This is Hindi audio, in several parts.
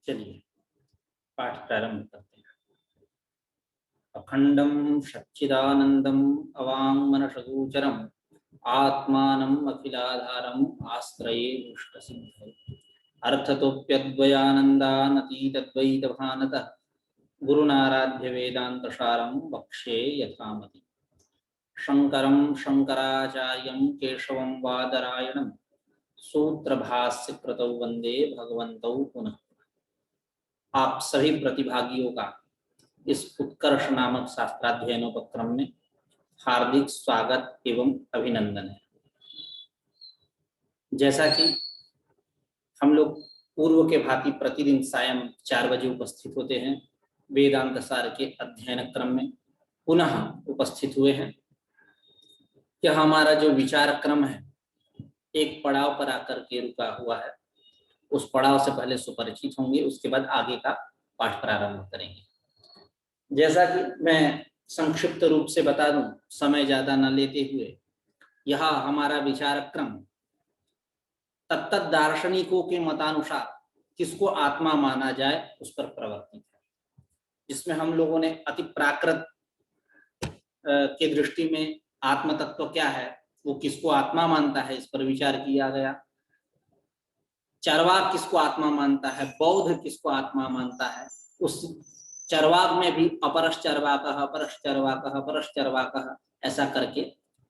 चलिए पाठ प्रारंभ करते हैं। अखंडम सच्चिदानंदम अवांगमनसगोचरम आत्मानम अखिलाधारम आश्रये दुष्टसिद्धये अर्थतोप्यद्वयानन्दानतीतद्वैतभानतः गुरुनाराध्य वेदान्तसारं वक्ष्ये यथामति। शंकरं शंकराचार्यं केशवं वादरायणं सूत्रभाष्य कृतौ वंदे भगवन्तौ पुनः। आप सभी प्रतिभागियों का इस उत्कर्ष नामक शास्त्राध्ययनोपक्रम में हार्दिक स्वागत एवं अभिनंदन है। जैसा कि हम लोग पूर्व के भांति प्रतिदिन सायं 4 बजे उपस्थित होते हैं, वेदांत सार के अध्ययन क्रम में पुनः उपस्थित हुए हैं। यह हमारा जो विचार क्रम है एक पड़ाव पर आकर के रुका हुआ है। उस पड़ाव से पहले सुपरिचित होंगे, उसके बाद आगे का पाठ प्रारंभ करेंगे। जैसा कि मैं संक्षिप्त रूप से बता दूं, समय ज्यादा न लेते हुए, यह हमारा विचार क्रम तत्त दार्शनिकों के मतानुसार किसको आत्मा माना जाए उस पर प्रवर्तित है, जिसमें हम लोगों ने अति प्राकृत के दृष्टि में आत्म तत्व क्या है, वो किसको आत्मा मानता है, इस पर विचार किया गया। चार्वाक किसको आत्मा मानता है, बौद्ध किसको आत्मा मानता है, उस चरवाक में भी अपरश्चर्वाक ऐसा करके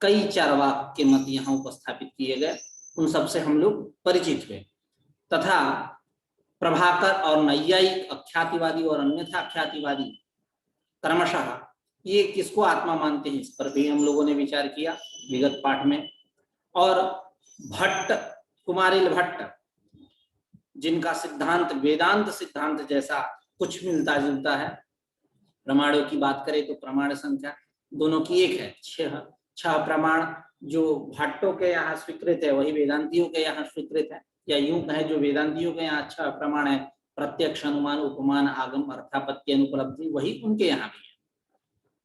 कई चरवाक के मत यहाँ उपस्थापित किए गए। उन सबसे हम लोग परिचित हुए तथा प्रभाकर और नैयायिक अख्यातिवादी और अन्यथा ख्यातिवादी क्रमशः ये किसको आत्मा मानते हैं, इस पर भी हम लोगों ने विचार किया विगत पाठ में। और भट्ट, कुमारिल भट्ट, जिनका सिद्धांत वेदांत सिद्धांत जैसा कुछ मिलता जुलता है, प्रमाणों की बात करें तो प्रमाण संख्या दोनों की एक है। 6 प्रमाण जो भट्टों के यहाँ स्वीकृत है वही वेदांतियों के यहाँ स्वीकृत है, या यूं कहें जो वेदांतियों के यहाँ 6 प्रमाण है, प्रत्यक्ष, अनुमान, उपमान, आगम, अर्थापत्ति, अनुपलब्धि, वही उनके यहाँ भी है।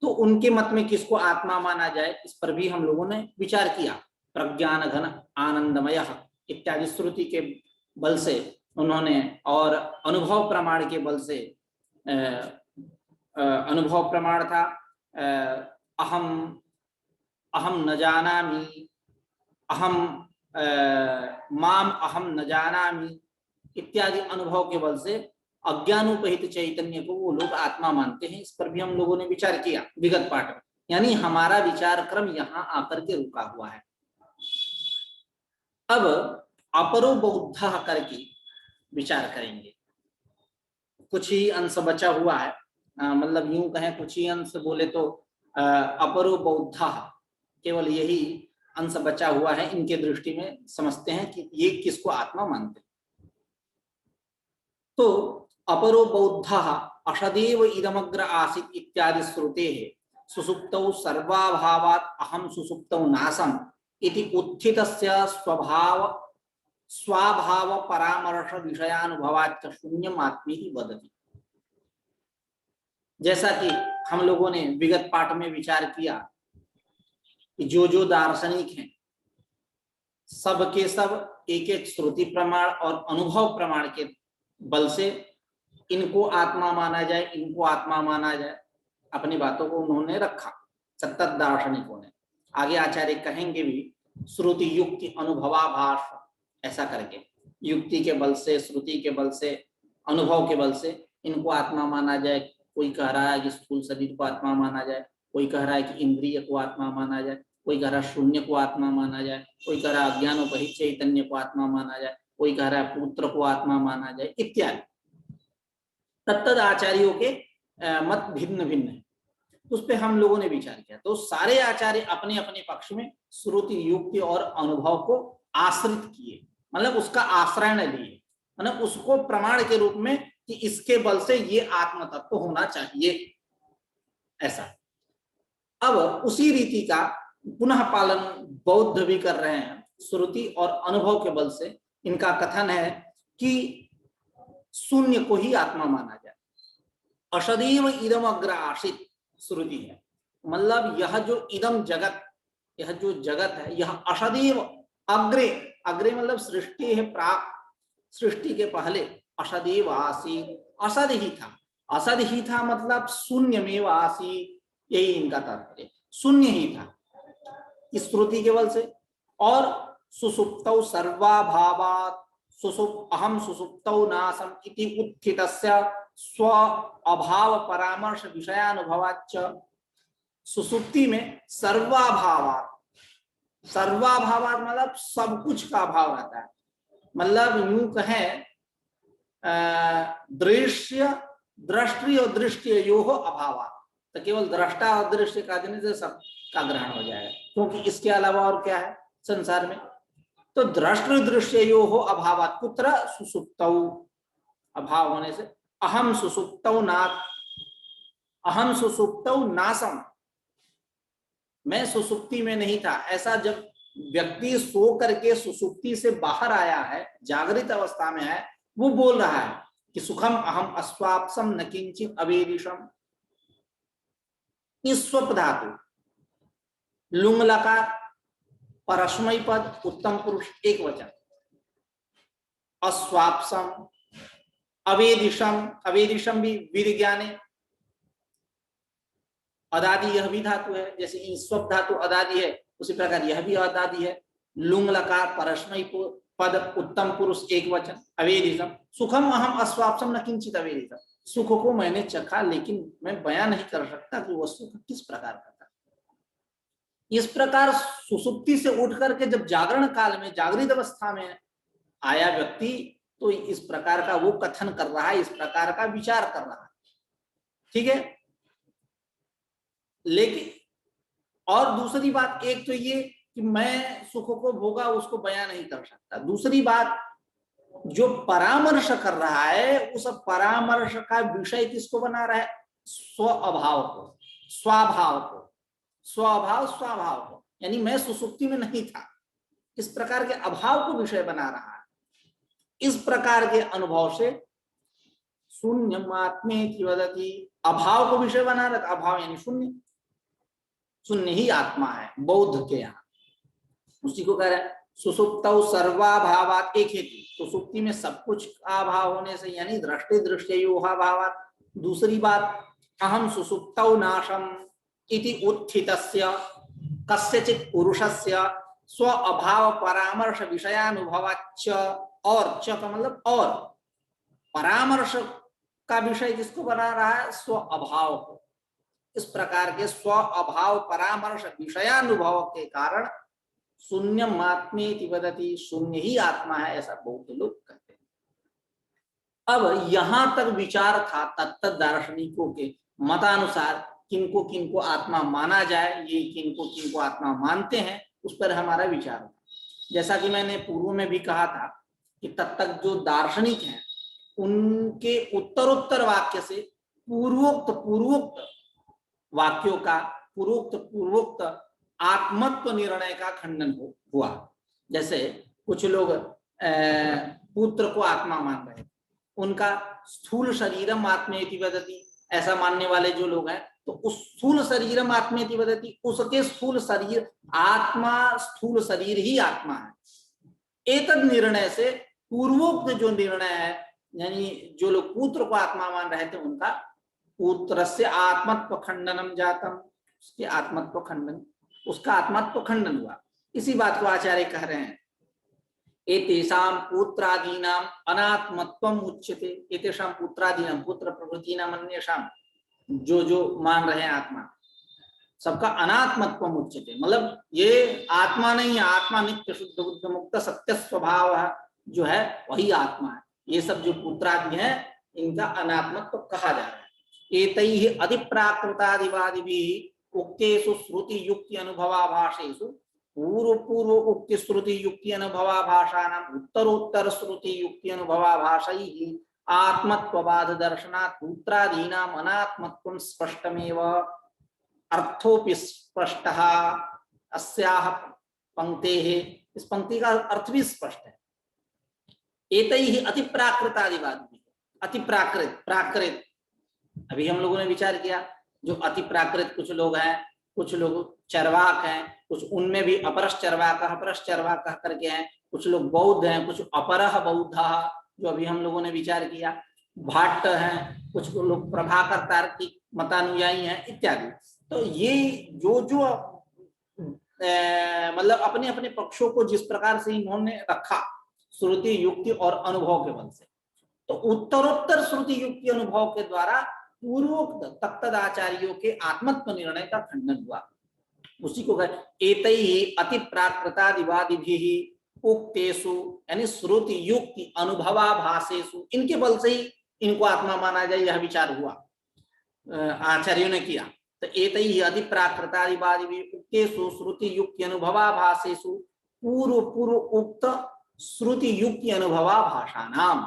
तो उनके मत में किसको आत्मा माना जाए, इस पर भी हम लोगों ने विचार किया। प्रज्ञान घन आनंदमय इत्यादि श्रुति के बल से उन्होंने, और अनुभव प्रमाण के बल से, अनुभव प्रमाण था अहम न जानामि, माम अहम न जानामि इत्यादि अनुभव के बल से अज्ञानोपहित चैतन्य को वो लोग आत्मा मानते हैं। इस पर भी हम लोगों ने विचार किया विगत पाठ में। यानी हमारा विचार क्रम यहाँ आकर के रुका हुआ है। अब अपरो बौद्ध करके विचार करेंगे। कुछ ही अंश बचा हुआ है, मतलब यूं कहें कुछ ही अंश बोले तो अपरो बौद्ध केवल यही अंश बचा हुआ है। इनके दृष्टि में समझते हैं कि ये किसको आत्मा मानते हैं। तो अपरो बौद्ध अशदेव इदमग्र आसित इत्यादि श्रुते सुसुप्तौ सर्वाभावात् अहम सुसुप्तौ नासम इति उत्थितस्य स्वाभाव परामर्श विषयानुभवाच्च शून्यम आत्मेति वदति। जैसा कि हम लोगों ने विगत पाठ में विचार किया कि जो दार्शनिक हैं सब के सब एक एक श्रुति प्रमाण और अनुभव प्रमाण के बल से इनको आत्मा माना जाए, इनको आत्मा माना जाए, अपनी बातों को उन्होंने रखा सत्त दार्शनिकों ने। आगे आचार्य कहेंगे भी श्रुति युक्ति अनुभवाभास ऐसा करके, युक्ति के बल से, श्रुति के बल से, अनुभव के बल से इनको आत्मा माना जाए। कोई कह रहा है कि स्थूल शरीर को आत्मा माना जाए, कोई कह रहा है कि इंद्रिय को आत्मा माना जाए, कोई कह रहा है शून्य को आत्मा माना जाए, कोई कह रहा है अज्ञानोपहित चैतन्य को आत्मा माना जाए, कोई कह रहा है पुत्र को आत्मा माना जाए इत्यादि। तत्तद आचार्यों के मत भिन्न भिन्न है। उस पर हम लोगों ने विचार किया। तो सारे आचार्य अपने अपने पक्ष में श्रुति युक्ति और अनुभव को आश्रित किए, मतलब उसका आश्रय लिए, मतलब उसको प्रमाण के रूप में कि इसके बल से ये आत्म तत्व होना चाहिए ऐसा। अब उसी रीति का पुनः पालन बौद्ध भी कर रहे हैं। श्रुति और अनुभव के बल से इनका कथन है कि शून्य को ही आत्मा माना जाए। अशदेव इदम अग्र आशित श्रुति है, मतलब यह जो इदम जगत, यह जो जगत है, यह अशदेव अग्रे, अग्रे मतलब सृष्टि है, प्राक, सृष्टि के पहले असदेव आसीत्, असद ही था। असद ही था मतलब शून्यमेव आसीत्, यही इनका तात्पर्य, शून्य ही था इस श्रुति केवल से। और सुसुप्तौ सर्वाभावात् अहम सुसुप्तौ नासम इति उत्थितस्य स्व अभाव परामर्श विषयानुभवाच्च। सुसुप्ति में सर्वाभावात्, सर्वाभावात् मतलब सब कुछ का अभाव रहता है, मतलब यूं कहें दृश्य दृष्टि और दृष्टि यो हो अभाव, तो केवल दृष्टा और दृश्य का देने से सब का ग्रहण हो जाएगा, क्योंकि इसके अलावा और क्या है संसार में। तो दृष्टि दृश्य यो हो अभाव, कुत्र सुसुप्तौ, अभाव होने से अहम सुसुप्तौ ना, अहम सुसुप्तौ नासम, मैं सुसुप्ति में नहीं था। ऐसा जब व्यक्ति सो करके सुसुप्ति से बाहर आया है, जागृत अवस्था में है, वो बोल रहा है कि सुखम अहम अस्वाप्सम न किंचित अवेदिशम। इस स्वप धातु लुंग लकार परस्मय पद उत्तम पुरुष एक वचन, अस्वाप्सम अवेदिशम, अवेदिशम भी वीर ज्ञाने, अदादि यह भी धातु है, जैसे स्वप धातु अदादि है उसी प्रकार यह भी अदादि है। लुंग लकार परस्मय पद उत्तम पुरुष एक वचन, अवेदिशम। सुखम अहम अस्वाप्सम न किंचित अवेदिशम, सुख को मैंने चखा लेकिन मैं बयान नहीं कर सकता कि वह सुख किस प्रकार का था। इस प्रकार सुसुप्ति से उठ करके जब जागरण काल में जागृत अवस्था में आया व्यक्ति, तो इस प्रकार का वो कथन कर रहा है, इस प्रकार का विचार कर रहा है, ठीक है। लेकिन और दूसरी बात, एक तो ये कि मैं सुख को भोगा उसको बयान नहीं कर सकता, दूसरी बात जो परामर्श कर रहा है उस परामर्श का विषय किसको बना रहा है, स्व अभाव को, स्वाभाव को, स्वभाव स्वाभाव को, यानी मैं सुसुप्ति में नहीं था, इस प्रकार के अभाव को विषय बना रहा है। इस प्रकार के अनुभव से शून्यमात्मेति वदति, अभाव को विषय बना रहा, अभाव यानी शून्य, शून्य ही आत्मा है बौद्ध के यहाँ, उसी को कह रहे हैं सुसुप्तौ सर्वाभावात् एक हेतु, सुसुप्ति में सब कुछ का अभाव होने से यानी दृष्टि दृश्ययोहाभावात्। दूसरी बात अहम सुसुप्तौ नाशम इति उत्थितस्य कस्यचित् पुरुषस्य स्व अभाव परामर्श विषयानुभवाच्च, और च का मतलब और, परामर्श का विषय किसको बना रहा है, स्व अभाव को। इस प्रकार के स्व अभाव परामर्श विषयानुभव के कारण शून्यम आत्मेति वदति, शून्य ही आत्मा है, ऐसा बहुत लोग कहते हैं। अब यहां तक विचार था तत्त दार्शनिकों के मतानुसार किनको किनको आत्मा माना जाए, ये किनको किनको आत्मा मानते हैं, उस पर हमारा विचार था। जैसा कि मैंने पूर्व में भी कहा था कि तब तक जो दार्शनिक हैं उनके उत्तरोत्तर वाक्य से पूर्वोक्त वाक्यों का पूर्वोक्त आत्मत्व निर्णय का खंडन हुआ। जैसे कुछ लोग पुत्र को आत्मा मान रहे, उनका स्थूल शरीरम आत्मेति वदति, ऐसा मानने वाले जो लोग हैं, तो उस स्थूल शरीरम आत्मेति वदति, उसके स्थूल शरीर आत्मा, स्थूल शरीर ही आत्मा है। एतद निर्णय से पूर्वोक्त जो निर्णय है, यानी जो लोग पुत्र को आत्मा मान रहे थे, उनका पुत्र से आत्मत्व खंडनम जातम, उसके आत्मत्व खंडन, उसका आत्मत्व खंडन हुआ। इसी बात को आचार्य कह रहे हैं एतेषां पुत्रादीनां अनात्मत्वम उच्यते, एतेषां पुत्रादीनां, पुत्र प्रभृतीनां अन्येषां, जो मान रहे हैं आत्मा, सबका अनात्मत्वम उच्यते, मतलब ये आत्मा नहीं है, आत्मा नित्य शुद्ध बुद्ध मुक्त सत्य स्वभाव जो है वही आत्मा है। ये सब जो पुत्रादि हैं इनका अनात्मत्व कहा जा रहा है। एतैः अतिप्राकृतादिवादिभिः उक्तेषु श्रुति युक्ति अनुभवाभाषेषु पूर्व उक्ति श्रुति युक्ति अनुभवाभाषाणाम् उत्तरोत्तर श्रुति युक्ति अनुभवाभाषैः आत्मत्ववाद दर्शनात् पुत्रादीनाम् अनात्मत्वं स्पष्टमेव अर्थोपि स्पष्टः। अस्याः पंक्तेः, इस पंक्ति का अर्थ भी स्पष्ट है। एतैः अतिप्राकृतादिवादिभिः, अतिप्राकृत, प्राकृत, अभी हम लोगों ने विचार किया जो अति प्राकृत कुछ लोग हैं, कुछ लोग चरवाक हैं, कुछ उनमें भी अपरश चरवाक अपरश चरवाक करके हैं, कुछ लोग बौद्ध हैं, कुछ अपरह बौद्ध, जो अभी हम लोगों ने विचार किया, भाट हैं, कुछ लोग प्रभाकर तार्किक मतानुयायी हैं इत्यादि। तो ये जो जो मतलब अपने अपने पक्षों को जिस प्रकार से इन्होंने रखा श्रुति युक्ति और अनुभव के बल से, तो उत्तरोत्तर श्रुति युक्ति अनुभव के द्वारा पूर्वोक्त तत्तदाचार्यों के आत्मत्व निर्णय का खंडन हुआ। उसी को एतैहि अति प्राकृतादिवादिभिः उक्तेषु यानी श्रुति युक्ति अनुभवाभासेषु, इनके बल से ही इनको आत्मा माना जाए, यह विचार हुआ आचार्यों ने किया। तो एतैहि अति प्राकृतादिवादिभिः उक्तेषु श्रुति युक्ति अनुभवाभासेषु पूर्व पूर्व उक्त श्रुति युक्ति अनुभवाभाषाणाम,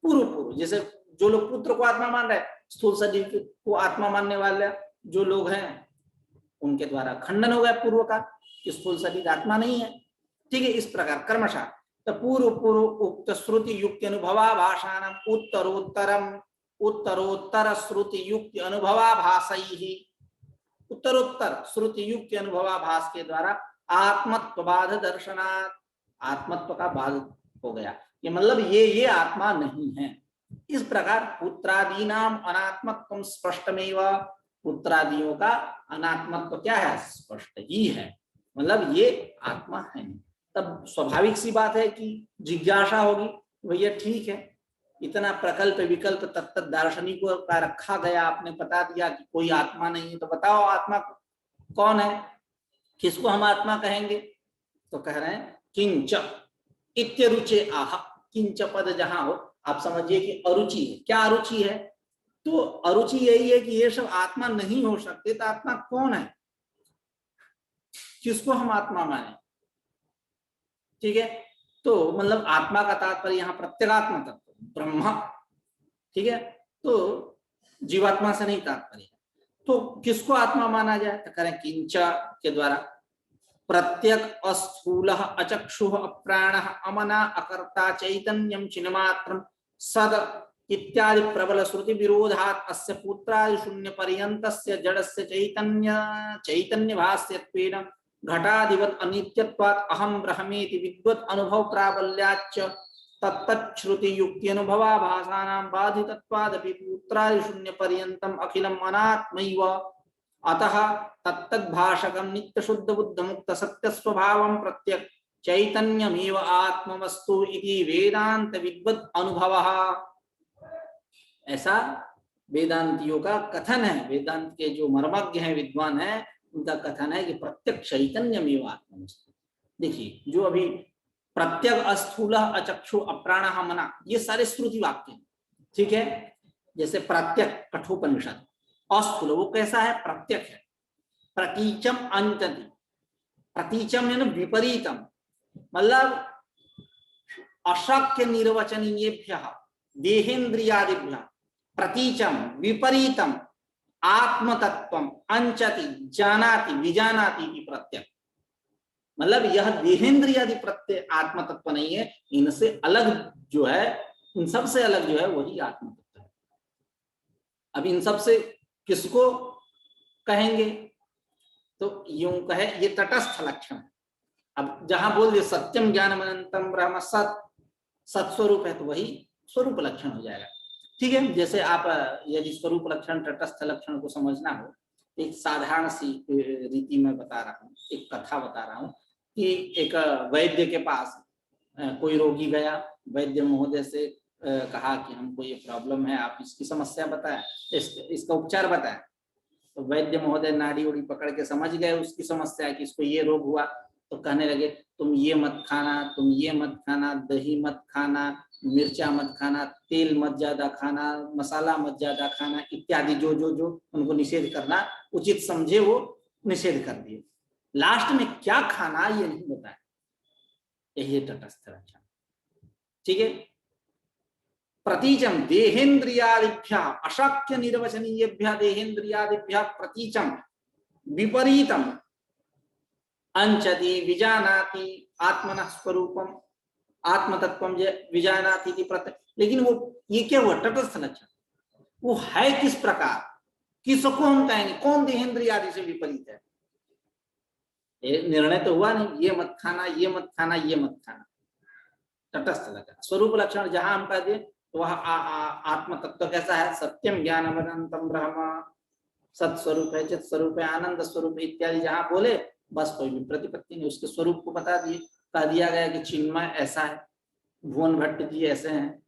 पूर्व पूर्व, जैसे जो लोग पुत्र को आत्मा मान रहे, स्थूल शरीर को आत्मा मानने वाले जो लोग हैं, उनके द्वारा खंडन हो गया पूर्व का कि स्थूल शरीर आत्मा नहीं है। ठीक है, इस प्रकार कर्मशः तो पूर्व पूर्व उक्त श्रुति युक्ति अनुभवाभाषाणाम उत्तरोत्तरम उत्तरोत्तर श्रुति युक्ति अनुभवाभासैहि, उत्तरोत्तर श्रुति युक्ति अनुभवाभास के द्वारा आत्मत्व बाध दर्शनात्, आत्मत्व का बाध हो गया, ये मतलब ये आत्मा नहीं है। इस प्रकार पुत्रादीनाम अनात्मत्वम स्पष्टमेव, पुत्रादियों का अनात्मत्व क्या है, स्पष्ट ही है, मतलब ये आत्मा है नहीं। तब स्वाभाविक सी बात है कि जिज्ञासा होगी, भैया ठीक है, इतना प्रकल्प विकल्प तत्त दार्शनिकों का रखा गया, आपने बता दिया कि कोई आत्मा नहीं है, तो बताओ आत्मा कौन है, किसको हम आत्मा कहेंगे? तो कह रहे हैं किंच इत्यरुचे आह, किंच पद जहां हो आप समझिए कि अरुचि है। क्या अरुचि है? तो अरुचि यही है कि ये सब आत्मा नहीं हो सकते, तो आत्मा कौन है, किसको हम आत्मा माने? ठीक है, तो मतलब आत्मा का तात्पर्य यहाँ प्रत्यगात्म तत्व ब्रह्म, ठीक है, तो जीवात्मा से नहीं तात्पर्य। तो किसको आत्मा माना जाए? तो करें किंच के द्वारा प्रत्यक अस्थूल अचक्षु अप्राण अमना अकर्ता चैतन्यम चिन्मात्रम सद इत्यादि प्रबल श्रुति विरोधात् अस्य पुत्रादि शून्य पर्यन्तस्य जडस्य चैतन्य भास्यत्वेन घटादिवत् अनित्यत्वात् अहं ब्रह्मेति विद्वत् अनुभव प्राबल्याच्च तत्तच्छ्रुति युक्ति अनुभवाभासानां बाधितत्वादपि पुत्रादि शून्य पर्यन्तम् अखिलम् अनात्मैव, अतः तत्तद्भाषकं नित्य शुद्ध बुद्ध मुक्त सत्य स्वभावं प्रत्यक् चैतन्यमेव आत्मवस्तु इति वेदांत विद्वत् अनुभवः, ऐसा वेदांतियों का कथन है। वेदांत के जो मर्मज्ञ हैं, विद्वान हैं, उनका कथन है कि प्रत्यक्ष चैतन्यमेव आत्मवस्तु। देखिए, जो अभी प्रत्यक अस्थूल अचक्षु अप्राण मना, ये सारे श्रुति वाक्य हैं, ठीक है। जैसे प्रत्यक कठोपनिषद, अस्थूल वो कैसा है, प्रत्यक है। प्रतीचम अंतति, प्रतीचम यानी विपरीतम, मतलब अशक्य निर्वचनीयेभ्य देहेन्द्रियादिभ्य प्रतीचम विपरीतम आत्मतत्वम अंचति जानाति विजानाति की प्रत्यक, मतलब यह देहेन्द्रियादि प्रत्यय आत्मतत्व नहीं है, इनसे अलग जो है, इन सब से अलग जो है वही आत्मतत्व है। अब इन सब से किसको कहेंगे? तो यूं कहे ये तटस्थ लक्षण है। अब जहां बोल दिए सत्यम ज्ञानम अनंतम ब्रह्म सत, सत्स्वरूप है, तो वही स्वरूप लक्षण हो जाएगा, ठीक है। जैसे आप यदि स्वरूप लक्षण तटस्थ लक्षण को समझना हो, एक साधारण सी रीति में बता रहा हूँ, एक कथा बता रहा हूँ कि एक वैद्य के पास कोई रोगी गया, वैद्य महोदय से कहा कि हमको ये प्रॉब्लम है, आप इसकी समस्या बताएं, इसका उपचार बताएं। तो वैद्य महोदय नाड़ी उड़ी पकड़ के समझ गए उसकी समस्या है कि इसको ये रोग हुआ। तो कहने लगे तुम ये मत खाना, तुम ये मत खाना, दही मत खाना, मिर्चा मत खाना, तेल मत ज्यादा खाना, मसाला मत ज्यादा खाना इत्यादि, जो जो जो उनको निषेध करना उचित समझे वो निषेध कर दिए। लास्ट में क्या खाना ये नहीं बताया। यही तटस्थ लक्षण, ठीक है। प्रतीचम देहेन्द्रियादिभ्य अशक्य निर्वचनीयेभ्य देहेन्द्रियादिभ्य प्रतीचम विपरीतम अंचति विजानाति आत्मनः स्वरूपम आत्मतत्वम विजानाति की प्रत्यय। लेकिन वो ये क्या हुआ, तटस्थ लक्षण, वो है किस प्रकार, किसको हम कहेंगे, कौन देहेन्द्रियादि से विपरीत है? निर्णय तो हुआ नहीं, ये मत खाना, ये मत खाना, ये मत खाना। तटस्थ लगा। स्वरूप लक्षण जहां हम कह दे तो वह आत्म तत्व कैसा है, सत्यम ज्ञानम अनंतम ब्रह्म, सत्स्वरूप है, चित स्वरूप है, आनंद स्वरूप है इत्यादि जहां बोले बस कोई भी प्रतिपत्ति नहीं, उसके स्वरूप को बता दिए, कह दिया गया कि चिन्मय ऐसा है, भुवन भट्ट जी ऐसे हैं।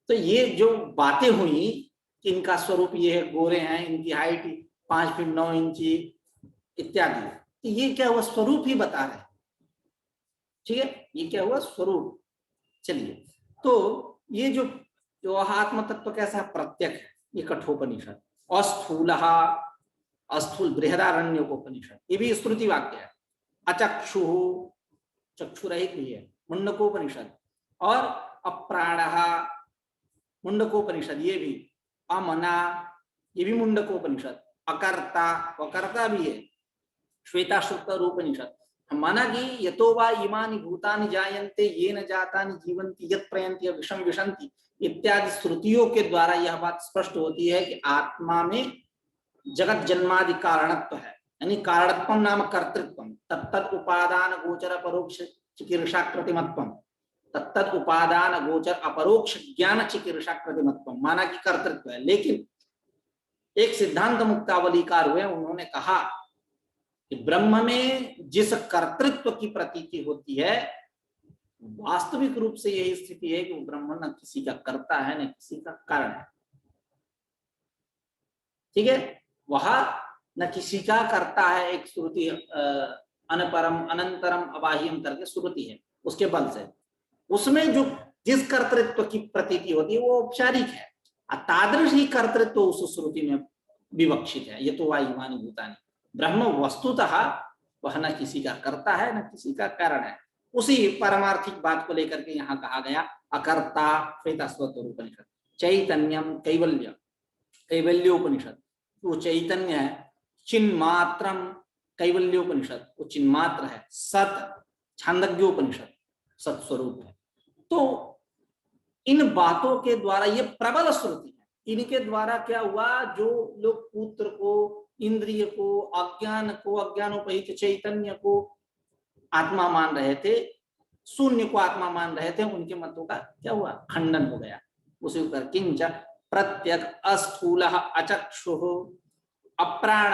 तो ये जो बातें हुई कि इनका स्वरूप ये है, गोरे हैं, इनकी हाइट 5 फीट 9 इंची इत्यादि, तो ये क्या हुआ, स्वरूप ही बता रहे हैं। ठीक है, ये क्या हुआ, स्वरूप। चलिए, तो ये जो आत्म तत्व कैसा है, प्रत्यक है, ये कठोपनिषद। अस्थूल अस्थूल बृहदारण्यकोपनिषद, ये भी स्मृति वाक्य है। अचक्षु चक्षु रहित भी है, मुंडकोपनिषद। और अप्राण मुंडकोपनिषद, ये भी। अमना, ये भी मुंडकोपनिषद। अकर्ता, अकर्ता भी है, श्वेताश्वतरोपनिषद। माना कि यतो वा इमानि भूतानि जायन्ते येन जातानि जीवन्ति यत् प्रयन्ति विषम विशन्ति इत्यादि श्रुतियों के द्वारा यह बात स्पष्ट होती है कि आत्मा में जगत जन्मादि कारणत्व है, यानी कारणत्व नाम कर्तृत्व, तत्तद उपादान गोचर अपरोक्ष चिकीर्षा कृतिमत्व, तत्तद उपादान गोचर अपरोक्ष ज्ञान चिकीर्षा कृतिमत्व, माना कि कर्तृत्व है। लेकिन एक सिद्धांत मुक्तावलीकार हुए, उन्होंने कहा कि ब्रह्म में जिस कर्तृत्व की प्रतीति होती है, वास्तविक रूप से यही स्थिति है कि वो ब्रह्म न किसी का कर्ता है न किसी का कारण है। ठीक है, वह न किसी का करता है, एक श्रुति अनपरम अनंतरम अबाह्यम करके श्रुति है, उसके बल से उसमें जो जिस कर्तृत्व की प्रतीति होती है वो औपचारिक है, तादृश ही कर्तृत्व उस श्रुति में विवक्षित है। ये तो वायुमानी भूतानी, ब्रह्म वस्तुतः वह न किसी का कर्ता है न किसी का कारण है। उसी पारमार्थिक बात को लेकर के यहाँ कहा गया अकर्ता श्वेताश्वतरोपनिषद। चैतन्यम कैवल्य, कैवल्योपनिषद, वो चैतन्य है। चिन्मात्रम कैवल्योपनिषद, वो चिन्मात्र है। सत छांदोग्योपनिषद, सत्स्वरूप है। तो इन बातों के द्वारा ये प्रबल श्रुति है, इनके द्वारा क्या हुआ, जो लोग पुत्र को, इंद्रिय को, अज्ञान को, अज्ञानोपहित चैतन्य को आत्मा मान रहे थे, शून्य को आत्मा मान रहे थे, उनके मतों का क्या हुआ, खंडन हो गया। उसी ऊपर किंच प्रत्यक अस्थूल अचक्षु अप्राण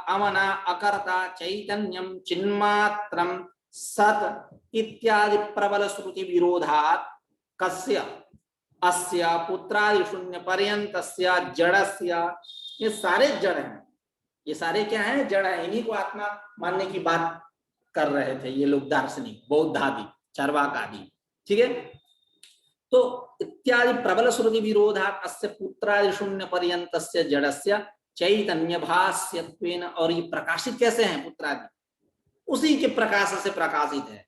अमना अकर्ता चैतन्यम चिन्मात्रम सत इत्यादि प्रबल श्रुति विरोधात् कस्य अस्य पुत्रादि शून्य पर्यंतस्य जड़स्य, ये सारे जड़ हैं, ये सारे क्या है, जड़ है। इन्हीं को आत्मा मानने की बात कर रहे थे ये लोग दार्शनिक, बौद्ध आदि, चार्वाक आदि। ठीक है, तो इत्यादि प्रबल श्रुति विरोधात् अस्य पुत्रादि शून्य पर्यंतस्य जड़स्य चैतन्य भास्यत्वेन, और ये प्रकाशित कैसे हैं पुत्रादि, उसी के प्रकाश से प्रकाशित है।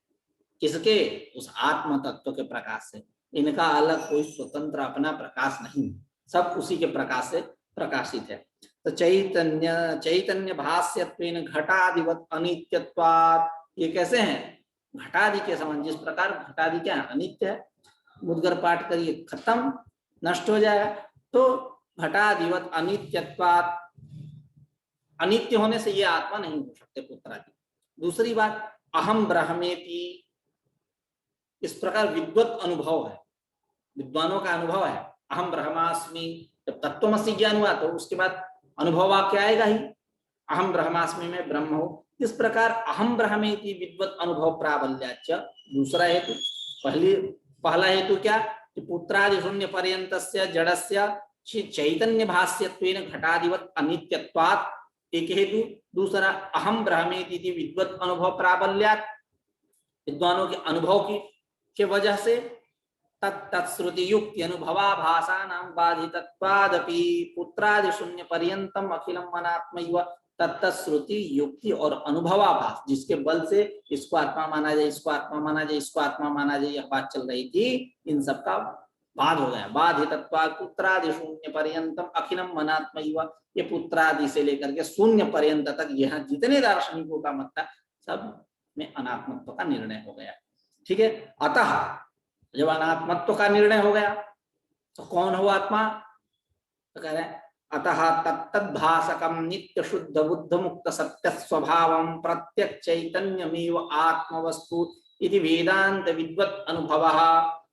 किसके, उस आत्म तत्व के प्रकाश से। इनका अलग कोई स्वतंत्र अपना प्रकाश नहीं, सब उसी के प्रकाश से प्रकाशित है। तो चैतन्य चैतन्य भास्यत्वेन घटादिवत अनित्यत्वात्, ये कैसे हैं, घटादि के समान। जिस प्रकार घटादि क्या है, अनित्य है, मुद्गर पाठ करिए खत्म, नष्ट हो जाएगा। तो घटादिवत अनित्यत्वात्, अनित्य होने से ये आत्मा नहीं हो सकते पुत्रादि। दूसरी बात, अहम ब्रह्मेति, इस प्रकार विद्वत अनुभव है, विद्वानों का अनुभव है। अहम ब्रह्मास्मि, जब तत्वमसि ज्ञान हुआ तो उसके बाद अनुभव वाक्य आएगा ही, अहम ब्रह्मास्मि में ब्रह्म हो। इस प्रकार अहम ब्रह्मेति विद्वत अनुभव प्राबल्याच्च। दूसरा हेतु, पहला हेतु क्या, कि पुत्रादि शून्य पर्यंतस्य जड़स्य चैतन्य भास्यत्वेन घटादिवत अनित्यत्वात्, एक हेतु। दूसरा, अहम ब्रह्मेति विद्वत अनुभव प्राबल्यात्, विद्वानों के अनुभव की के वजह से। तत्श्रुति युक्ति अनुभवा भाषा नाम बाधितत्वादपि पुत्रादि शून्य पर्यंतम अखिलम मनात्मैव, तत्श्रुति युक्ति और अनुभवाभास, जिसके बल से इसको आत्मा माना जाए, इसको आत्मा माना जाए, इसको आत्मा माना जाए, यह बात चल रही थी, इन सब का बाध हो गया। बाधितत्वात् पुत्रादि शून्य पर्यंतम अखिलम मनात्मैव, ये पुत्रादि से लेकर के शून्य पर्यंत तक यहाँ जितने दार्शनिकों का मत था, सब में अनात्मत्व का निर्णय हो गया। ठीक है, अतः जब अनात्मत्व का निर्णय हो गया तो कौन हो आत्मा, तो कह रहे हैं अतः तत्तद्भासकम नित्य शुद्ध बुद्ध मुक्त सत्य स्वभावम प्रत्यक्ष चैतन्यमेव आत्मवस्तु इति वेदांत विद्वत् अनुभवः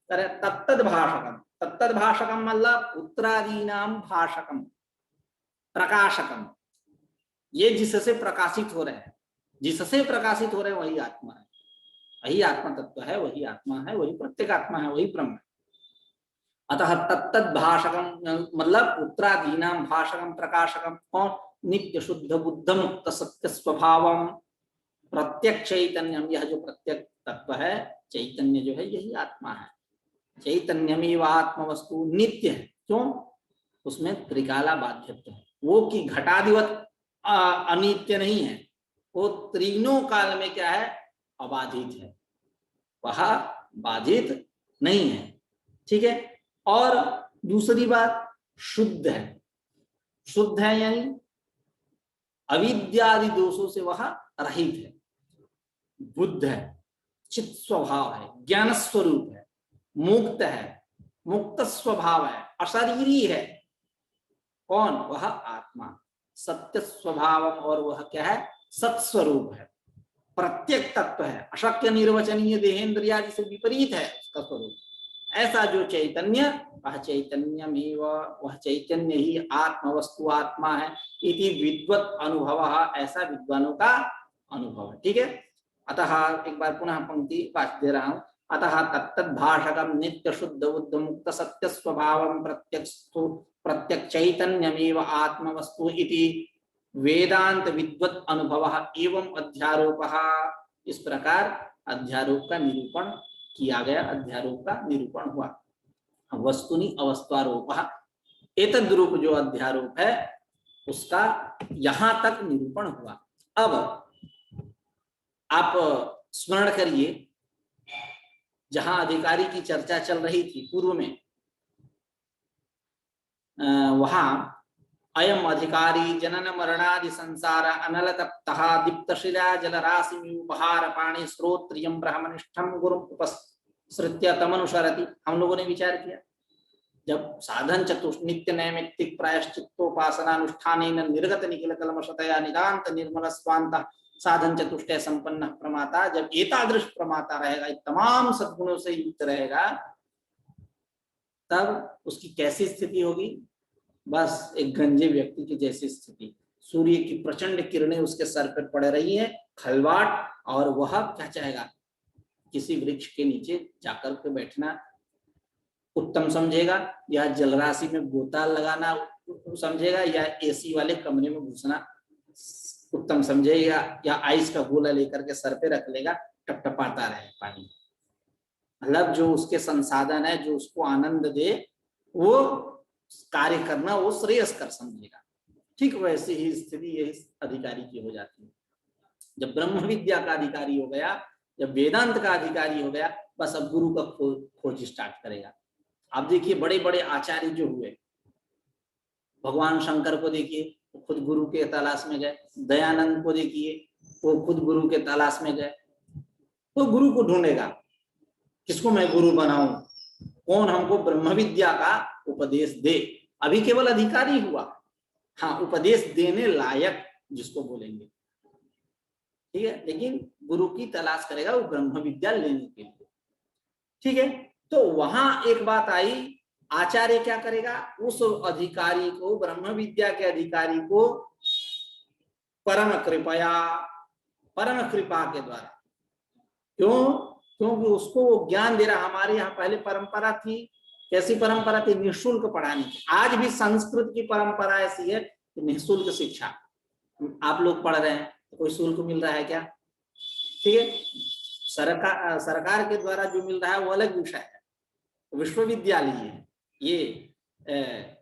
तत्तद भाषकम। तत्तद भाषकम मतलब उत्तरादीनाम भाषकम, प्रकाशकम। ये जिससे प्रकाशित हो रहे हैं, जिससे प्रकाशित हो रहे हैं वही आत्मा है, वही आत्मा तत्व है, वही आत्मा है, वही प्रत्येगात्मा है, वही ब्रह्म है। अतः तत्तद भाषकम मतलब उत्तरादीनाम भाषकम प्रकाशकम कौन? नित्य शुद्ध बुद्ध मुक्त सत्य स्वभावम प्रत्यक्ष चैतन्यम। यह जो प्रत्यक्ष तत्व है, चैतन्य जो है, यही आत्मा है। चैतन्यमेव आत्म वस्तु नित्य है। क्यों? उसमें त्रिकाला बाध्यत्व है, वो कि घटादिवत अनित्य नहीं है, वो तीनों काल में क्या है? अबाधित है, वह बाधित नहीं है। ठीक है। और दूसरी बात, शुद्ध है। शुद्ध है यानी अविद्यादि दोषों से वह रहित है, बुद्ध है, चित स्वभाव है, ज्ञान स्वरूप है, मुक्त है, मुक्त स्वभाव है, अशरीरी है। कौन? वह आत्मा सत्य स्वभाव, और वह क्या है? सत्स्वरूप है, प्रत्येक तत्व है, अशक्य निर्वचनीय देहेंद्रियादि से विपरीत है उसका स्वरूप। ऐसा जो चैतन्य, वह चैतन्यमेव, वह चैतन्य ही आत्मवस्तु आत्मा है। इति विद्वत् अनुभवः, ऐसा विद्वानों का अनुभव है। ठीक है। अतः एक बार पुनः पंक्ति पाठ दे रहा हूं। अतः तत्तद् भाषकम नित्य शुद्ध बुद्ध मुक्त सत्य स्वभावम प्रत्यक्ष चैतन्यमेव आत्मवस्तु इति वेदांत विद्वत् अनुभवः एवं अध्यारोपः। इस प्रकार अध्यारोप का निरूपण किया गया, अध्यारोप का निरूपण हुआ। वस्तुनि अवस्त्वारोपः, एतद् रूप जो अध्यारोप है उसका यहां तक निरूपण हुआ। अब आप स्मरण करिए, जहां अधिकारी की चर्चा चल रही थी पूर्व में, वहां अयम अधिकारी जनन मरणादि संसार अनल तप्तः दीप्त शिला जलराशि उपहार पाणी श्रोत्रियम ब्रह्मनिष्ठम गुरु उपसृत्य तमनुसरति। हम लोगों ने विचार किया, जब साधन चतुष्ट नित्य नैमित्तिक प्रायश्चित्तोपासनानुष्ठान निर्गत निखिल कलमशतया निदांत निर्मल स्वांत साधन चतुष्टय संपन्न प्रमाता, जब एतादृश प्रमाता रहेगा, तमाम सद्गुणों से युक्त रहेगा, तब उसकी कैसी स्थिति होगी? बस एक गंजे व्यक्ति की जैसी स्थिति। सूर्य की प्रचंड किरणें उसके सर पर पड़ रही है, खलवाट, और वह क्या चाहेगा? किसी वृक्ष के नीचे जाकर के बैठना उत्तम समझेगा, या जलराशि में गोता लगाना समझेगा, या एसी वाले कमरे में घुसना उत्तम समझेगा, या आइस का गोला लेकर के सर पे रख लेगा, टपटपाता रहे पानी। मतलब जो उसके संसाधन है, जो उसको आनंद दे, वो कार्य करना वो श्रेयस्कर समझेगा। ठीक वैसी ही स्थिति यही अधिकारी की हो जाती है। जब ब्रह्म विद्या का अधिकारी हो गया, जब वेदांत का अधिकारी हो गया, बस अब गुरु का खोज स्टार्ट करेगा। आप देखिए, बड़े बड़े आचार्य जो हुए, भगवान शंकर को देखिए, वो खुद गुरु के तलाश में गए। दयानंद को देखिए, वो खुद गुरु के तलाश में गए। तो गुरु को ढूंढेगा, किसको मैं गुरु बनाऊं, कौन हमको ब्रह्म विद्या का उपदेश दे। अभी केवल अधिकारी हुआ, हाँ, उपदेश देने लायक जिसको बोलेंगे, ठीक है, लेकिन गुरु की तलाश करेगा वो ब्रह्म विद्या लेने के लिए। ठीक है। तो वहां एक बात आई, आचार्य क्या करेगा? उस अधिकारी को, ब्रह्म विद्या के अधिकारी को परम कृपा के द्वारा, क्यों? क्योंकि उसको वो ज्ञान दे रहा। हमारे यहाँ पहले परंपरा थी, कैसी परंपरा थी? निःशुल्क पढ़ाने की। आज भी संस्कृत की परंपरा ऐसी है कि निःशुल्क शिक्षा। आप लोग पढ़ रहे हैं तो कोई शुल्क मिल रहा है क्या? ठीक है, सरकार के द्वारा जो मिल रहा है वो अलग विषय है, विश्वविद्यालय है ये।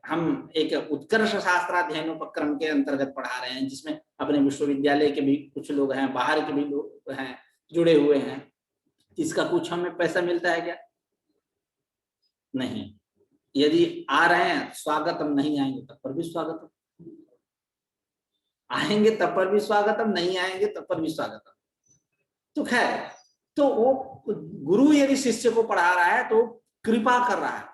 हम एक उत्कर्ष शास्त्राध्ययन उपक्रम के अंतर्गत पढ़ा रहे हैं, जिसमें अपने विश्वविद्यालय के भी कुछ लोग हैं, बाहर के भी लोग हैं, जुड़े हुए हैं। इसका कुछ हमें पैसा मिलता है क्या? नहीं। यदि आ रहे हैं स्वागतम, नहीं आएंगे तब पर भी स्वागतम, आएंगे तब पर भी स्वागतम, नहीं आएंगे तब पर भी स्वागतम। तो खैर, तो वो गुरु यदि शिष्य को पढ़ा रहा है तो कृपा कर रहा है।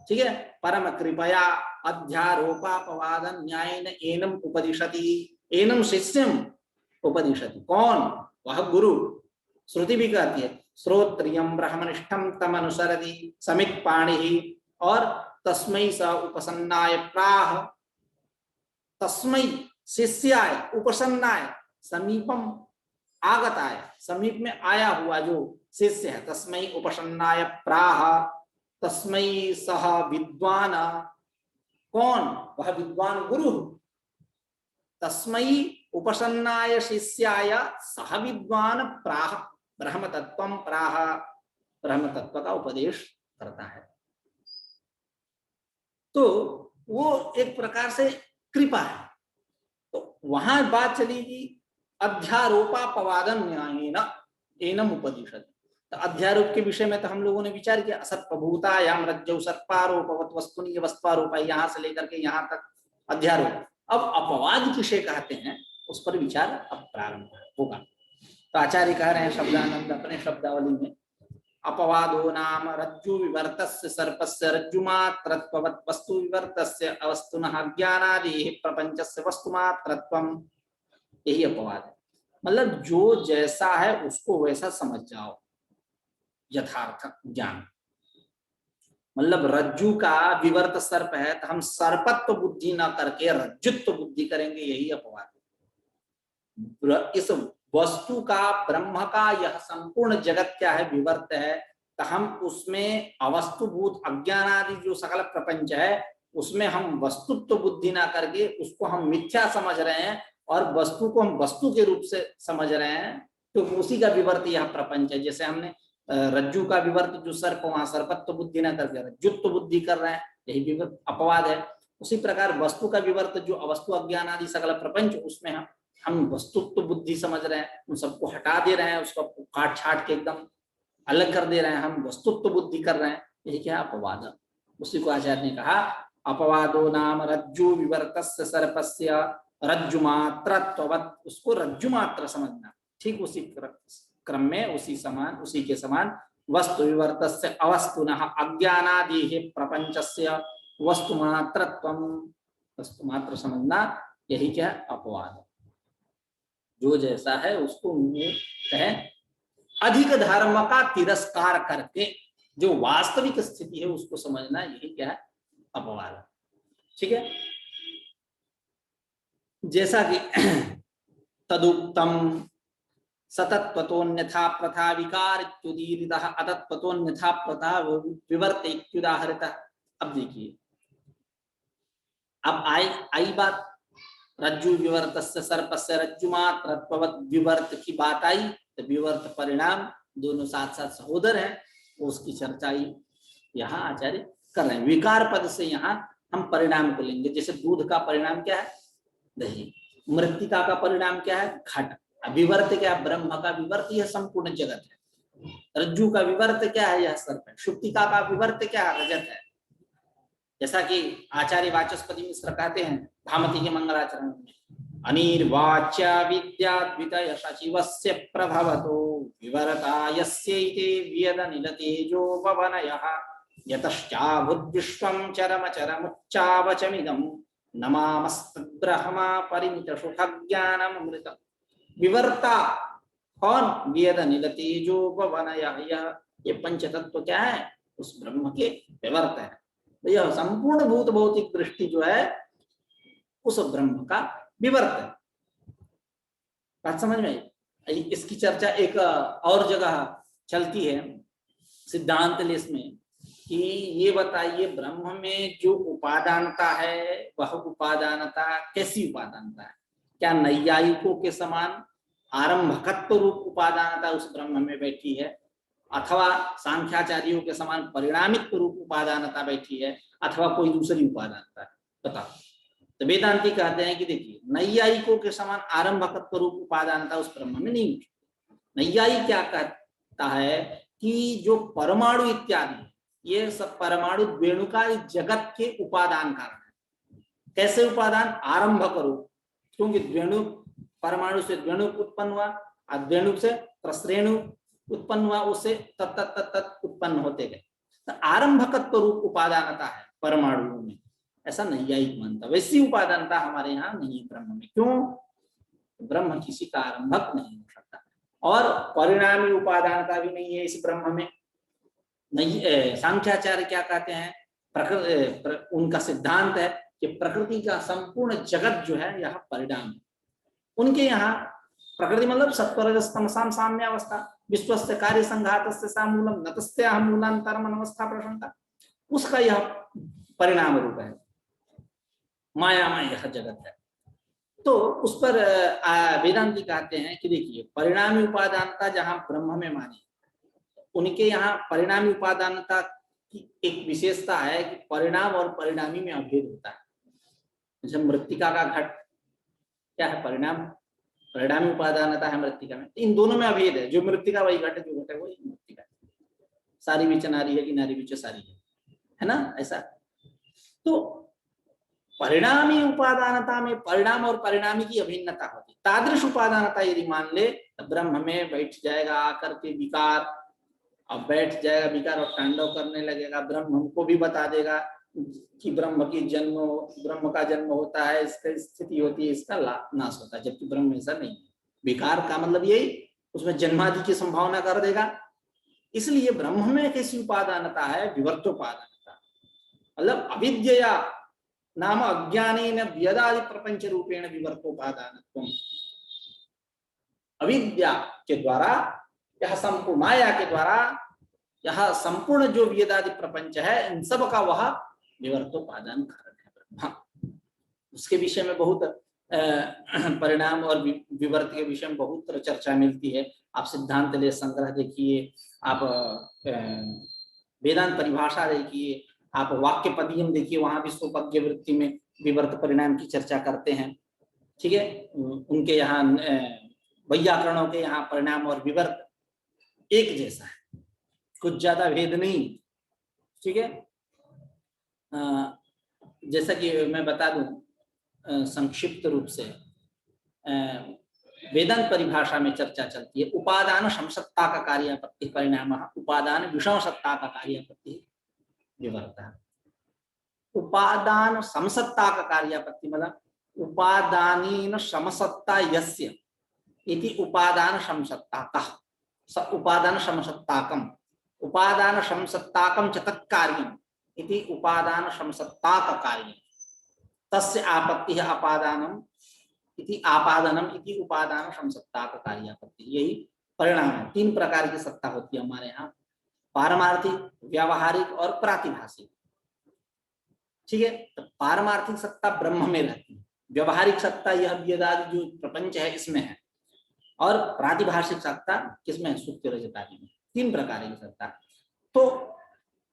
ठीक है, परम कृपया अध्यारोपापवादन न्यायन एनम उपदिशति, एनम शिष्यम उपदिशति। कौन? वह गुरु। श्रुति भी कहती है श्रोत्रियम ब्रह्मनिष्ठम तम अनुसरति समित पाणि और तस्मै स उपसन्नाय प्राह। तस्मै शिष्याय उपसन्नाय समीपम आगताय समीप में आया हुआ जो शिष्य है, तस्मै उपसन्नाय प्राह तस्मै सह विद्वान। कौन? वह विद्वान गुरु। तस्मै उपसन्नाय शिष्याय सह विद्वान प्राह ब्रह्म तत्वम प्राह, ब्रह्म तत्व का उपदेश करता है। तो वो एक प्रकार से कृपा है। तो वहां बात चलेगी अध्यारोपापवादन न्यायेन एनम उपदिशति। तो अध्यारोप के विषय में तो हम लोगों ने विचार किया, असत्वभूतायाम रज्जौ सर्पारोपवत् वस्तुनि वस्त्वारोप, यहाँ से लेकर के यहाँ तक अध्यारोप। अब अपवाद किसे कहते हैं उस पर विचार अब प्रारंभ होगा। तो आचार्य कह रहे हैं शब्दानंद अपने शब्दावली में, अपवादो नाम रज्जु विवर्तस्य सर्पस्य रज्जुमात्रत्ववत् वस्तु विवर्तस्य अवस्तुनः ज्ञानादिः प्रपंचस्य वस्तुमात्रत्वम्। यही अपवाद है। मतलब जो जैसा है उसको वैसा समझ जाओ, यथार्थ ज्ञान। मतलब रज्जु का विवर्त सर्प है तो हम सर्पत्व बुद्धि ना करके रज्जुत्व बुद्धि करेंगे, यही अपवाद है। इस वस्तु का, ब्रह्म का यह संपूर्ण जगत क्या है, विवर्त है, तो हम उसमें अवस्तुभूत अज्ञान आदि जो सकल प्रपंच है उसमें हम वस्तुत्व बुद्धि ना करके उसको हम मिथ्या समझ रहे हैं और वस्तु को हम वस्तु के रूप से समझ रहे हैं, तो उसी का विवर्त यह प्रपंच है। जैसे हमने रज्जु का विवर्त जो सर्प, वहां सर्पत्व बुद्धि ना करके रज्जुत्व बुद्धि कर रहे हैं, यही विवर्त अपवाद है। उसी प्रकार वस्तु का विवर्त जो अवस्तु अज्ञान आदि सकल प्रपंच, उसमें हम वस्तुत्व बुद्धि समझ रहे हैं, उन सबको हटा दे रहे हैं, उसको काट छाट के एकदम अलग कर दे रहे हैं, हम वस्तुत्व बुद्धि कर रहे हैं, यही क्या अपवाद। उसी को आचार्य ने कहा अपवादो नाम रज्जु विवर्तस्य सर्पस्य रज्जुमात्रत्ववत्, उसको रज्जुमात्र समझना। ठीक उसी क्रम में उसी समान, उसी के समान वस्तु विवर्तस्य अवस्तुनः अज्ञानादिः प्रपंचस्य वस्तुमात्रत्वम्, वस्तुमात्र समझना, यही क्या अपवाद। जो जैसा है उसको कहे अधिक धर्म का तिरस्कार करके जो वास्तविक स्थिति है उसको समझना, यही क्या है अपवाद। ठीक है। जैसा कि तदुक्तम सतत्वतोन्यथा प्रथा विकार इत्युदीरितः अतत्वतोन्यथा प्रथा विवर्त इत्युदाहरितः। अब देखिए, अब आई बात रज्जु विवर्तस्य सर्पस्य रज्जुमात्रत्ववत् विवर्त की बात आई, तो विवर्त परिणाम दोनों साथ साथ सहोदर हैं, उसकी चर्चा यहाँ आचार्य कर रहे हैं। विकार पद से यहाँ हम परिणाम को लेंगे। जैसे दूध का परिणाम क्या है, दही। मृत्तिका का परिणाम क्या है, घट। विवर्त क्या, ब्रह्म का विवर्त यह संपूर्ण जगत है। रज्जु का विवर्त क्या है, यह सर्प है। शुक्तिका का विवर्त क्या है, रजत है। जैसा कि आचार्य वाचस्पति मिश्र कहते हैं भामती के मंगलाचरण में, अनिर्वाच्य विद्याद्वितय सचिवस्य प्रभवतो विवरता यस्यैते व्यद निलतेजो पवनयः यतश्चाभुद्विश्वं चरमचरमुच्चावचमिदं नमामस्तद्ब्रह्मा परिमित सुखज्ञानमृतम्। विवर्ता कौन, व्यद निलतेजो पवनयः, ये पंच तत्व क्या है, उस ब्रह्म के विवर्त है। यह संपूर्ण भूत भौतिक दृष्टि जो है उस ब्रह्म का विवर्त है। बात समझ में आई। इसकी चर्चा एक और जगह चलती है सिद्धांत लेस में कि ये बताइए ब्रह्म में जो उपादानता है वह उपादानता कैसी उपादानता है। क्या नैयायिकों के समान आरंभकत्व रूप उपादानता उस ब्रह्म में बैठी है, अथवा सांख्याचार्यों के समान परिणामित्व रूप उपादानता बैठी है, अथवा कोई दूसरी उपादानता है, बताओ। तो वेदांती कहते हैं कि देखिए नैयायिकों के समान आरंभकत्व रूप उपादानता उस ब्रह्म में नहीं उठी। नैयायिक क्या कहता है कि जो परमाणु इत्यादि ये सब परमाणु द्वेणुकादि जगत के उपादान कारण है। कैसे उपादान, आरंभक रूप, क्योंकि द्वेणु परमाणु से द्वेणु उत्पन्न हुआ, द्वेणु से त्रस्रेणु उत्पन्न हुआ, उससे तत् उत्पन्न होते गए। तो आरंभकत्व रूप उपादानता है परमाणुओं में, ऐसा नैयायिक मानता। वैसी उपादानता हमारे यहाँ नहीं है ब्रह्म में। क्यों, ब्रह्म किसी का आरंभक नहीं हो सकता। और परिणामी उपादानता भी नहीं है इस ब्रह्म में। नहीं, सांख्याचार्य क्या कहते हैं, उनका सिद्धांत है कि प्रकृति का संपूर्ण जगत जो है यह परिणाम है। उनके यहाँ प्रकृति मतलब सत्वरजस्तमसाम साम्यावस्था, विश्वस्य कार्य संघातस्य सामूलम नतस्याह मूलांतरम अनवस्था प्रशंका, उसका यह परिणाम रूप है, मायामय यह जगत है। तो उस पर वेदांती कहते हैं कि देखिए परिणामी उपादानता जहां ब्रह्म में मानी, उनके यहाँ परिणामी उपादानता की एक विशेषता है कि परिणाम और परिणामी में अभेद होता है। जैसे मृत्तिका का घट क्या है, परिणाम, परिणामी उपादानता है मृत्तिका में, इन दोनों में अभेद है। जो मृत्तिका वही घट है, जो घट है वही मृत्तिका है। सारी बीच नारी है कि नारी बीच सारी है ना, ऐसा। तो परिणामी उपादानता में परिणाम और परिणामी की अभिन्नता होती। तादृश उपादानता यदि मान ले तो ब्रह्म में बैठ जाएगा आकर के विकार, अब बैठ जाएगा विकार और तांडव करने लगेगा। ब्रह्म हमको भी बता देगा कि ब्रह्म का जन्म होता है, इसका स्थिति होती है, इसका नाश होता है, जबकि ब्रह्म ऐसा नहीं है। विकार का मतलब यही, उसमें जन्मादि की संभावना कर देगा। इसलिए ब्रह्म में कैसी उपादानता है, विवर्तोपादानता, मतलब अविद्या नाम अज्ञानेन व्यदादि प्रपंच रूपेण विवर्तोपादानत्वम्। अविद्या के द्वारा यह संपूर्ण, माया के द्वारा यह संपूर्ण जो वेदादि प्रपंच है, इन सब का वह विवर्तोपादान कारण है ब्रह्म। उसके विषय में बहुत परिणाम और विवर्त के विषय में बहुत चर्चा मिलती है। आप सिद्धांत ले संग्रह देखिए, आप वेदांत परिभाषा देखिए, आप वाक्य पदियम देखिए, वहां भी स्वपज्ञ वृत्ति में विवर्त परिणाम की चर्चा करते हैं। ठीक है, उनके यहाँ वैयाकरणों के यहाँ परिणाम और विवर्त एक जैसा है, कुछ ज्यादा भेद नहीं। ठीक है, जैसा कि मैं बता दूं संक्षिप्त रूप से, वेदांत परिभाषा में चर्चा चलती है, उपादान समसत्ता का कार्यापत्ति परिणाम, उपादान विषम सत्ता का कार्यापत्ति विवर्त। उपादान समसत्ता का कार्यापत्ति मतलब उपादानीन समसत्ता यस्य इति उपादान समसत्ता का, उपादान समसत्ताकम, उपादान समसत्ताकम च तत्कार्यम इति उपादान समसत्ता का कार्य, तस्य आपत्ति अपादानम इति आपादनम इति उपादान समसत्ता का कार्यापत्ति। यही परिणाम है। तीन प्रकार की सत्ता होती है हमारे यहाँ, पारमार्थिक, व्यावहारिक और प्रातिभाषिक। ठीक है, तो पारमार्थिक सत्ता ब्रह्म में रहती है, व्यावहारिक सत्ता यह वेदादि जो प्रपंच है इसमें है, और प्रातिभाषिक सत्ता किसमें है, सुक्ति रजत आदि में। तीन प्रकार की सत्ता। तो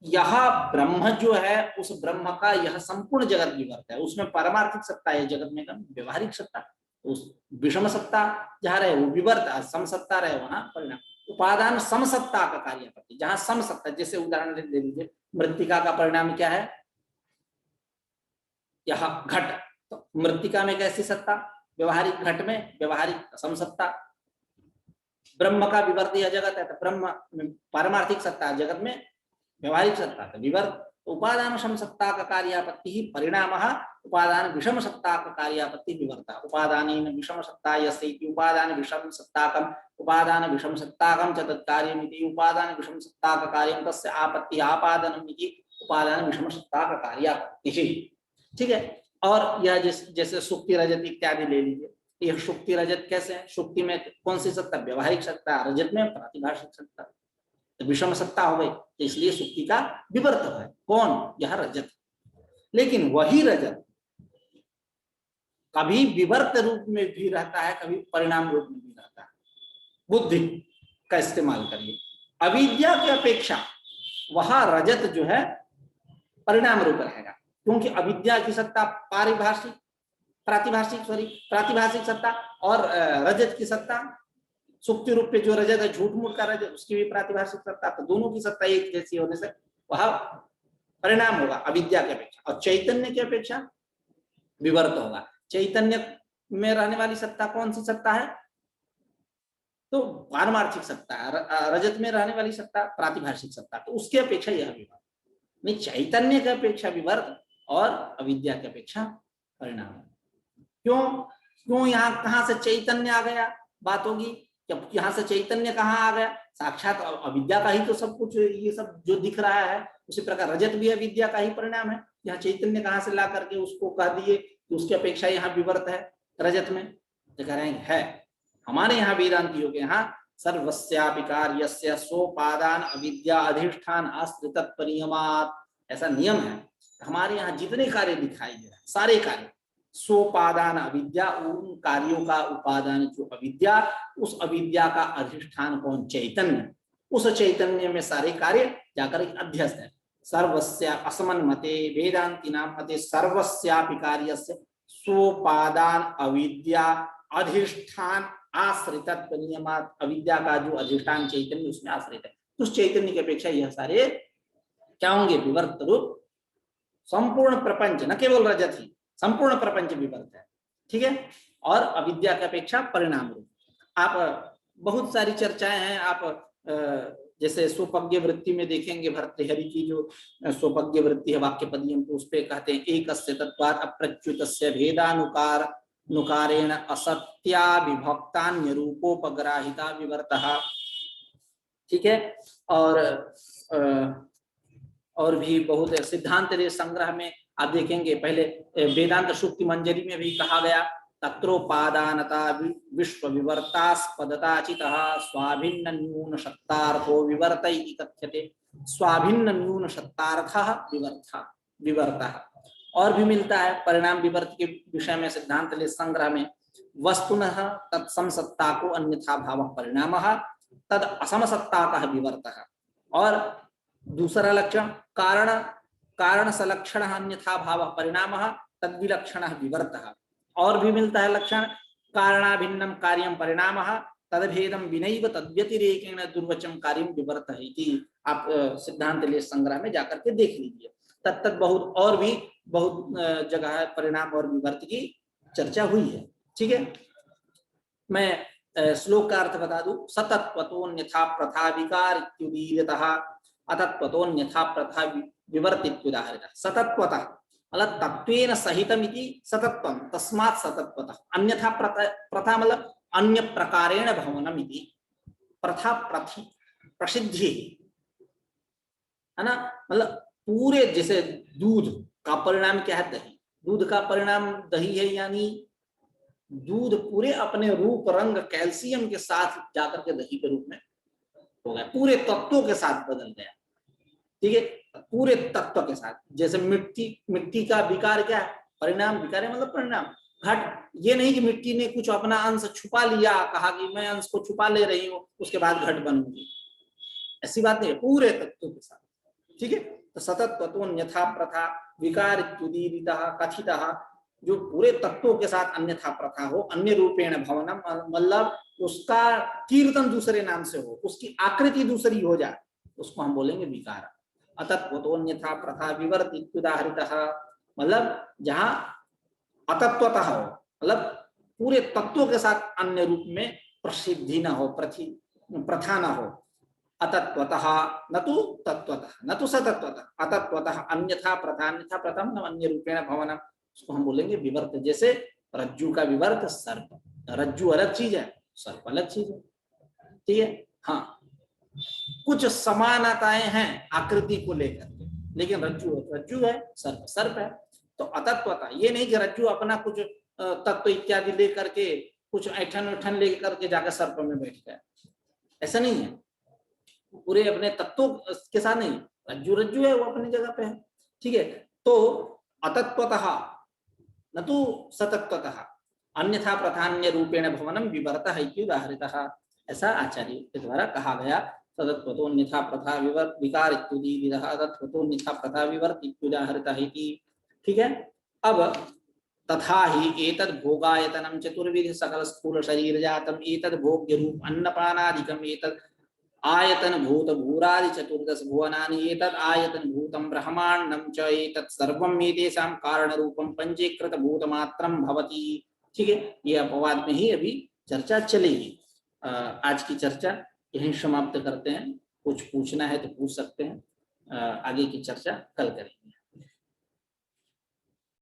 यह ब्रह्म जो है, उस ब्रह्म का यह संपूर्ण जगत विवर्त है, उसमें पारमार्थिक सत्ता है जगत में, व्यवहारिक सत्ता, उस विषम सत्ता जहाँ रहे वो विवर्त, सम सत्ता रहे वहां परिणाम। उपादान समसत्ता का कार्यापत्ति, जहां सम सत्ता, जैसे उदाहरण दे दीजिए, मृत्तिका का परिणाम क्या है, यह घट। तो मृत्तिका में कैसी सत्ता, व्यवहारिक घट में व्यवहारिक समसत्ता। ब्रह्म का विवर्त यह जगत है, तो ब्रह्म पारमार्थिक सत्ता, जगत में व्यवहारिक सत्ता, तो विवर्त। उपादान समसत्ता का कार्यापत्ति ही परिणाम, उपादान विषम सत्ता का कार्यापत्ति विवर्ता। उपादानेन विषम सत्ता यस्य इति उपादान विषम सत्ताकम, उपादान विषम सत्ताकम च तत्कार्यम इति उपादान विषम सत्ता का कार्यम तस्य आपत्ति आपादनम इति उपादान विषम सत्ता का कार्यापत्ति। ठीक है, और यह जैसे सुक्ति रजत इत्यादि ले लीजिए, यह शुक्ति रजत कैसे है, शुक्ति में कौन सी सत्ता, व्यवहारिक सत्ता, रजत में प्रातिभाषिक सत्ता, तो विषम सत्ता हो गई, तो इसलिए शुक्ति का विवर्त है। कौन, यह रजत। लेकिन वही रजत कभी विवर्त रूप में भी रहता है, कभी परिणाम रूप में भी रहता है। बुद्धि का इस्तेमाल करिए। अविद्या की अपेक्षा वहां रजत जो है परिणाम रूप रहेगा, क्योंकि अविद्या की सत्ता प्रातिभाषिक सत्ता, और रजत की सत्ता सुक्ति रूप पे जो रजत है, झूठ मूठ का रजत, उसकी भी प्रातिभाषिक सत्ता। तो दोनों की सत्ता एक जैसी होने से वह परिणाम होगा अविद्या की अपेक्षा, और चैतन्य की अपेक्षा विवर्त होगा। चैतन्य में रहने वाली सत्ता कौन सी सत्ता है, तो पारमार्थिक सत्ता है। रजत में रहने वाली सत्ता प्रातिभाषिक सत्ता, तो उसकी अपेक्षा यह विवर्त नहीं, चैतन्य की अपेक्षा विवर्त और अविद्या की अपेक्षा परिणाम। क्यों, यहाँ कहां से चैतन्य आ गया बात होगी, अब यहाँ से चैतन्य कहाँ आ गया? साक्षात अविद्या का ही तो सब कुछ, ये सब जो दिख रहा है। उसी प्रकार रजत भी अविद्या का ही परिणाम है। यहाँ चैतन्य कहाँ से ला करके उसको कह दिए कि उसकी अपेक्षा यहाँ विवर्त है रजत में? तो कह रहे हैं है। हमारे यहाँ वेदांतियों के यहाँ सर्वस्यापि कार्यस्य सोपादान अविद्या अधिष्ठान आश्रित परियमात, ऐसा नियम है। हमारे यहाँ जितने कार्य दिखाई दे रहे हैं सारे कार्य सोपादान अविद्या, उन कार्यों का उपादान जो अविद्या, उस अविद्या का अधिष्ठान कौन? चैतन्य। उस चैतन्य में सारे कार्य जाकर अध्यस्त है। सर्वस्य असमन मते वेदांति नाम मते सर्वस्यापि कार्यस्य सोपादान अविद्या अधिष्ठान आश्रित नियमात, अविद्या का जो अधिष्ठान चैतन्य उसमें आश्रित है। उस चैतन्य की अपेक्षा यह सारे क्या होंगे? विवर्त रूप। संपूर्ण प्रपंच, न केवल रजत ही, संपूर्ण प्रपंच विवर्त है। ठीक है। और अविद्या की अपेक्षा परिणाम रूप। आप बहुत सारी चर्चाएं हैं, आप जैसे सोपज्ञ वृत्ति में देखेंगे, भर्तृहरि की जो सोपज्ञ वृत्ति है वाक्य पदियम, तो उस पे कहते हैं एकस्य तत्वात् अप्रच्युतस्य भेदानुकार नुकारेण असत्या विभक्तान्य रूपोपग्राहिता विवर्तः। ठीक है। और भी बहुत सिद्धांत संग्रह में आप देखेंगे, पहले वेदांत शुक्ति मंजरी में भी कहा गया तत्रोपादानता विश्व विवर्तास्पदता चितः स्वाभिन्न न्यून सत्तार्थो विवर्त इति कथ्यते। स्वाभिन्न न्यून सत्तार्थः विवर्तः। और भी मिलता है परिणाम विवर्त के विषय में सिद्धांत संग्रह में, वस्तुनः तत्समसत्ता को अन्यथा भाव परिणामः तद असमसत्ता का विवर्तः। और दूसरा लक्षण कारण सलक्षण अन्यथा भाव परिणामः तद विलक्षणः विवर्तः। और भी मिलता है लक्षण कारणाभिन्नम कार्यम परिणामः तदभेदम विनैव तद्व्यतिरेकेण दुर्वचम कार्यम विवर्तः इति। आप सिद्धांत संग्रह में जाकर के देख लीजिए। तत्त बहुत और भी बहुत जगह परिणाम और विवर्त की चर्चा हुई है। ठीक है। मैं श्लोक का अर्थ बता दूं। सतत्वतोन्यथा प्रथा विकार इत्युदीरितः अतत्वतोन्यथा प्रथा विवर्त इत्युदाहरितः। सतत्वतः मतलब तत्वेन सहितमिति सतत्वं, तस्मात् सतत्वतः। अन्यथा प्रथा मतलब अन्य प्रकारेण भवनम इति। प्रथा प्रसिद्धि है ना, मतलब पूरे, जैसे दूध का परिणाम क्या है? दही। दूध का परिणाम दही है, यानी दूध पूरे अपने रूप रंग कैल्शियम के साथ जाकर के दही के रूप में हो गया, पूरे तत्वों के साथ बदल गया। ठीक है, पूरे तत्व के साथ। जैसे मिट्टी का विकार क्या है? परिणाम। विकार है मतलब परिणाम। घट, ये नहीं कि मिट्टी ने कुछ अपना अंश छुपा लिया, कहा कि मैं अंश को छुपा ले रही हूँ उसके बाद घट बनूंगी, ऐसी बात नहीं है, पूरे तत्वों के साथ। ठीक है। तो सतत्वतोन्यथा प्रथा विकार इत्युदीरितः कथितः, जो पूरे तत्वों के साथ अन्यथा प्रथा हो, अन्य रूपेण भवनम मतलब उसका कीर्तन दूसरे नाम से हो, उसकी आकृति दूसरी हो जाए, उसको हम बोलेंगे विकार। अतत्वतोन्यथा प्रथा विवर्त इत्युदाहरितः मतलब जहां अतत्वतः हो, मतलब पूरे तत्वों के साथ अन्य रूप में प्रसिद्धि न हो, प्रथा न हो। अतत्वतः न तो तत्वतः, न तो सतत्वतः, अतत्वतः अन्यथा प्रथा, अन्यथा प्रथा अन्य रूपेण भवनम, उसको हम बोलेंगे विवर्त। जैसे रज्जु का विवर्त सर्प, रज्जु अलग चीज है, सर्प अलग चीज है। ठीक है। हाँ, कुछ समानताएं हैं आकृति को लेकर के, लेकिन रज्जु है, सर्प सर्प है। तो अतत्वता ये नहीं कि रज्जु अपना कुछ तत्व इत्यादि लेकर के, कुछ ऐठन उठन लेकर के जाकर सर्प में बैठ गया, ऐसा नहीं है। पूरे अपने तत्वों के साथ नहीं, रज्जु है, वो अपनी जगह पे है। ठीक है। तो अतत्वतः न तो सतत्वतः अन्यथा प्रधान्य रूपेण भवनम विवर्तः इत्युदाहरितः, ऐसा आचार्य के द्वारा कहा गया। तदत्वतोन्यथा प्रथा विवर्त विकार इत्युदीरितः तदत्वतोन्यथा प्रथा विवर्त इत्युदाहरितः इति। ठीक है। अब तथा ही एतद् भोगायतनम चतुर्विध सकल स्थूल शरीर जातम एतद् भोग्य रूप अन्नपानादिकम एतद् आयतन भूत भूरादि चतुर्दश भुवनानि एतद् आयतन भूतम ब्रह्मांडम च एतत् सर्वम् एतेषां कारण रूपम पंचीकृत भूत मात्रम भवति। ठीक है। ये अपवाद में ही अभी चर्चा चलेगी। आज की चर्चा यहीं समाप्त करते हैं। कुछ पूछना है तो पूछ सकते हैं, आगे की चर्चा कल करेंगे।